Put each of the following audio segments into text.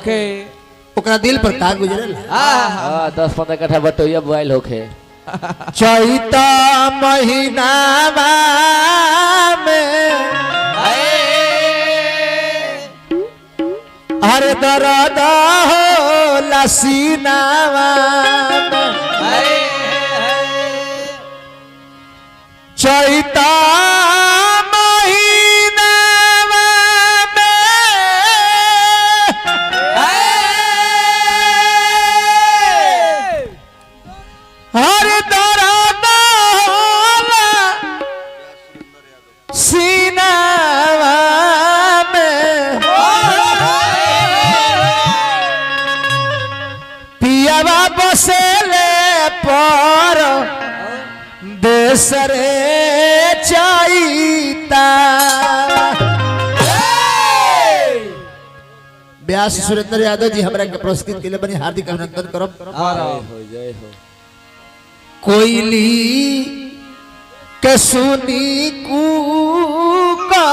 होके ओकरा दिल पर का गुजरल। 10-15 कट्ठा बटोइया बोआइल होके चैता महीना में हर दर्द हो लसीनावा चैता देसरे चाइता व्यास सुरेंद्र यादव जी हमरा के पुरस्कृत के लिए बनी हार्दिक अभिनंदन करब। जय हो कोयली के सुनी कूका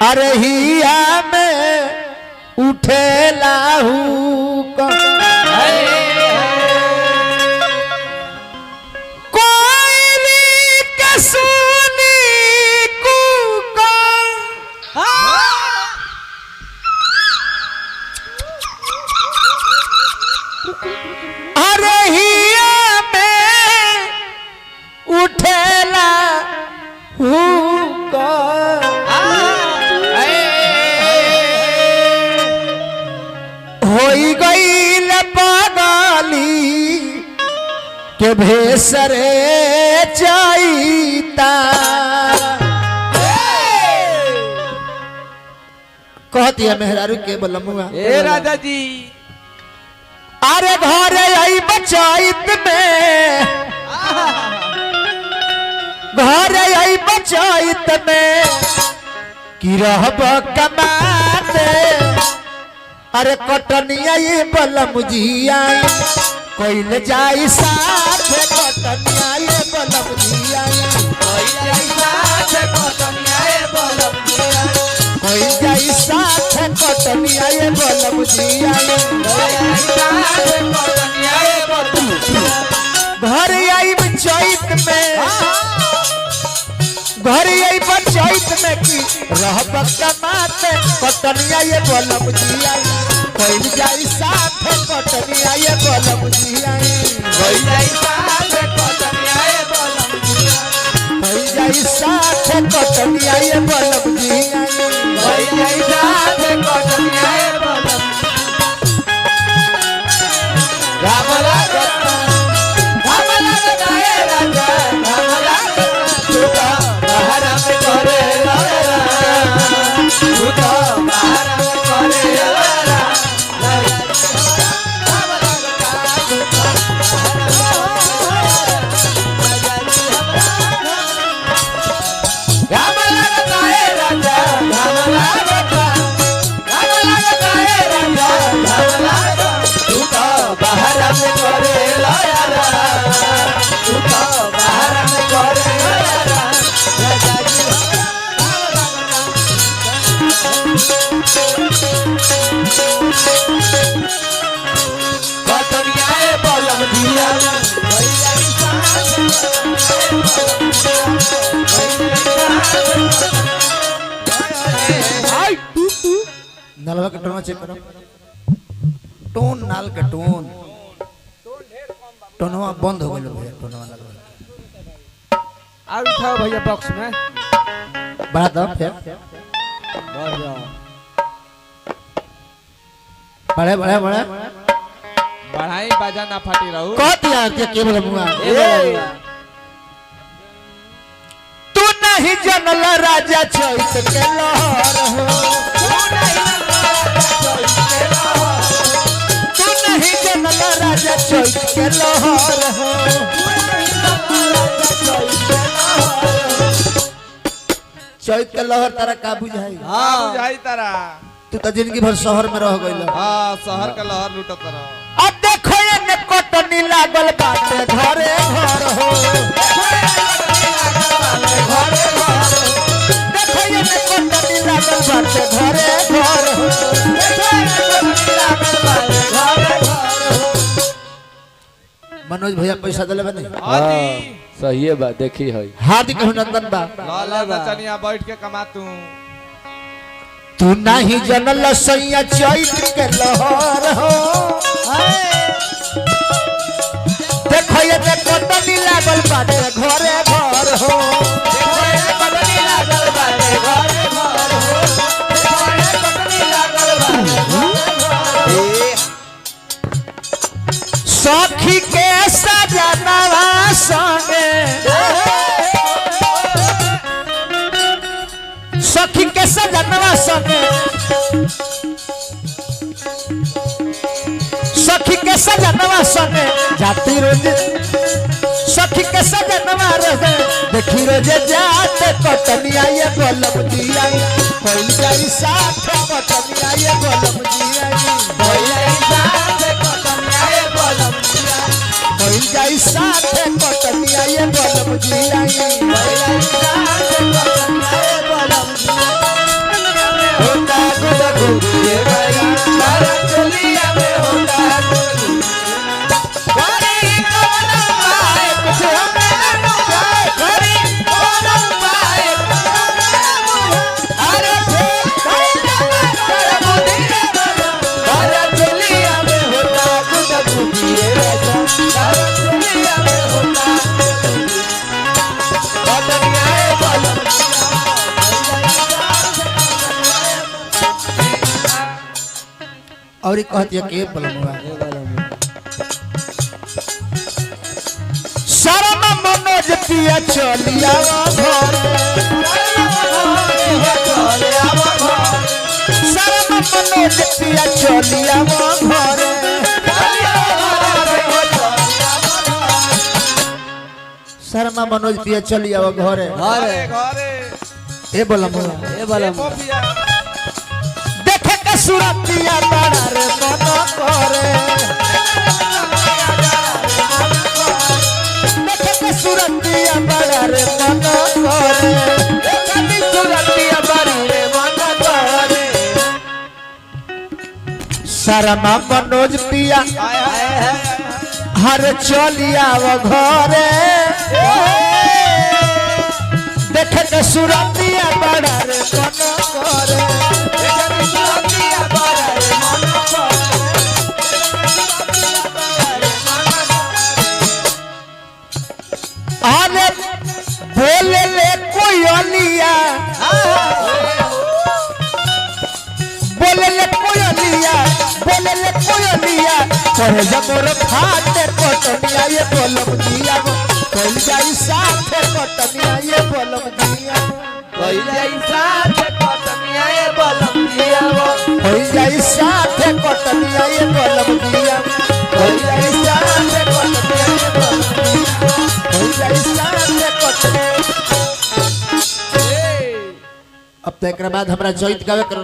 अरहिया में उठे लाहू कोयली के सुनी कूका अरहिया में उठेला होई गईल पागली के भेसरे चाइता कहती है मेहरारू के बलमुआ ए राजा जी अरे घरे आई बचाइत में घरे आई बचाइत में कि रहब कमाते अरे कटनिया ये बलम जी आई कोइल जाई साथ कटनिया ये बलम जी आई कोइल जाई साथ कटनिया ये बलम जी आई कोइल जाई साथ कटनिया ये बलम जी आई घर आई चैत में घर आई चैत में की रहब कमाते कटनिया ये बलम जी आई कोइल जाई साथ कटनिया ये बलम जी आई कोइल जाई साथ कटनिया ये बलम जी आई कोइल जाई साथ कटनिया ये बलम जी आई कोइल जाई साथ कटनिया ये बलम राम लागता ए राजा राम लागता तू तो बाहर में करे तू तो बाहर में करे नलवा के टोन चेक करो टोन नाल के टोन टोनवा बंद हो गइल भैया टोनवा लगवा आ उठाओ भैया बॉक्स में बढ़ा दो फिर बढ़ जाओ बढ़े बढ़े बढ़े बढ़ाई बाजा ना फाटी रहू कहती यार के बोले मुआ तू नहीं जनल राजा चैत के लहर हो तू नहीं जनल राजा चैत के लहर हो चैत के लहर तारा का बुझाई हां बुझाई तारा तू तो जिंदगी भर शहर में रह गइल हां शहर का लहर लूटत रह अब देखो ये कटनी लागल बाटे घरे घर हो बाटे घरे घर हो मनोज भैया पैसा दिले बने हाँ सही है बात देखी है हार्दिक अभिनंदन बा लाला नचनिया बैठ के कमा तू नहीं जनल सैया चैत के लहर हो देखो ये देखो तनी लागल बाटे घरे घर हो सखी के सजनवा संगे सखी के सजनवा संगे सखी के सजनवा संगे जाती रोज सखी के सजनवा रहे देखी रोज जाते कटनिया ये बोलम दिया कोई जाई साथ कटनिया ये बोलम दिया कोई जाई साथ कटनिया ये बोलम दिया कोई जाई साथ कटनिया ये बोलम दिया कोई जाई साथ कटनिया ये बोलम दिया होता गुड गुड ये भाई सारा चलिया में होता और एक कहती है के बलमुआ शर्म मनोज पिया चलिया घर शर्म मनोज पिया चलिया घर शर्मा मनोज पिया चलिया घरे घरे घरे ए बलमुआ मोफिया देखे के सुरतिया बड़ा रे मन करे देखे के सुरतिया बड़ा रे मन करे देखे के सुरतिया बड़ा रे मन करे शर्मा मनोज पिया हर चलिया घरे देखे के सुरतिया बड़ा रे मन करे अरे बोले ले कोई अलिया बोले ले कोई अलिया बोले ले कोई अलिया कहे जमोर फाटे कटनिया ये बोलम दिया कोई जाई साथ कटनिया ये बोलम दिया कोई जाई साथ कटनिया ये बोलम दिया कोई जाई साथ कटनिया ये बोलम दिया कोई जाई साथ कटनिया ये बोलम दिया कोई जाई साथ कटनिया अब तो एक बाद हमरा चैत गावे कर